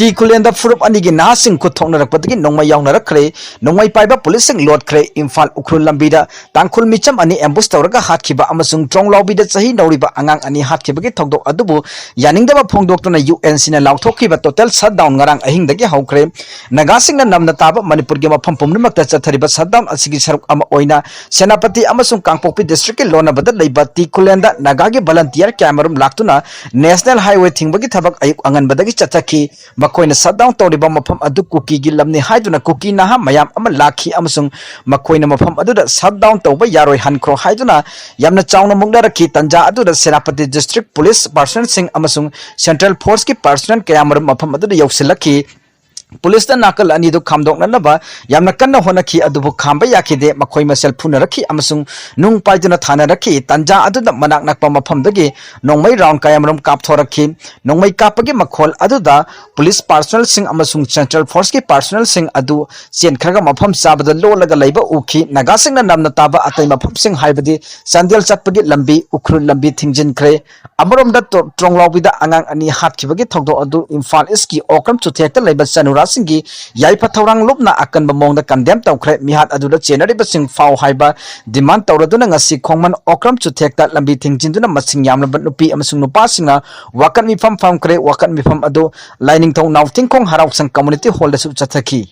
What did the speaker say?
ती खुलेंदा फुरुप अनिगी नासिंग खुत थोकनारकपदगी नोंमै यावनारखरे नोंमै पाइबा policing लोटखरे Imphal Ukhrul लंबीदा तांखुल Mitcham अनि एम्बुस तौरगा हातखिबा अमसुंग ट्रोंगलाउबीदा चही नौरिबा अंगांग अनि हातखिबगी थोकदोक अदुबु यानिंगदबा फोंगदोक्तुना यूएनसीना लाउथोखिबा टोटल शटडाउन ngarang ahingdagi हौखरे नगासिंगना नमना ताबा मणिपुरगी मफम पुमनमक्ता चथरिबा शटडाउन असिगी सरुक अमा ओइना सेनापति अमसुंग कांगपोक्पी डिस्ट्रिक्ट लोनाबदा लैबा ती खुलेंदा नगागी वॉलंटियर कैमरम लाक्तुना नेशनल हाईवे थिंगबगी थबक अयुक अंगनबदगी चथखी मखोइना शटडाउन तौरिबा मफम अदु कुकी गी लमनि हाइदुना कुकी नाहा मयाम अमा लाखी अमसुंग मखोइना मफम अदुदा शटडाउन तौबा यारोय हनख्रो हाइदुना यामना चाउना मुंगनारखी तंजा अदुदा सेनापति डिस्ट्रिक्ट पुलिस पर्सनल सिंह अमसुंग सेंट्रल फोर्स की पर्सनल कयामरम मफम अदुदा यौसिलखी पुलिस नाकल अनिदु खामदोकनबा यामना कन्न होनखी अदुबु खामबा याखिदे मखोइ मसेल फुनरखी अमसुंग नुंग पाइदुना थानरखी तंजा अदुदा मनाक नकपा मफमदगी नोंमै राउंड कायमरम कापथोरखी नोंमै कापगी मखोल अदुदा पुलिस पर्सनल सिंह अमसुंग सेंट्रल फोर्स की पर्सनल सिंह अदु चेनखरगा मफम साबदा लोलगा लैबा उखी नगासिंगना नमना ताबा अतै मफम सिंह हाइबदी संदेल चटपगी लंबी उख्रुल लंबी थिंजिनख्रे अमरोमदा ट्रोंगलाउबीदा अंगांग अनि हातखिबगी थोकदो अदु इम्फाल ईस्ट की ओक्रम चुथेक्ता लैबा सनुरा सिंगी याइफा थौरांग लुपना अकनबा मोंगदा कंडेम तौखरे मिहात अदुदा चेनरिबा सिंग फाव हाइबा डिमांड तौरदुना ngasi खोंगमन ओक्रम चुथेक्ता लंबी थिंजिनदुना मसिंग यामलबा नुपी अमसुंग नुपासिंगना वाकन मिफम फमखरे वाकन मिफम अदु लाइनिंग थौ नाउथिंग खोंग हराउसंग कम्युनिटी हॉल दसु चथखी।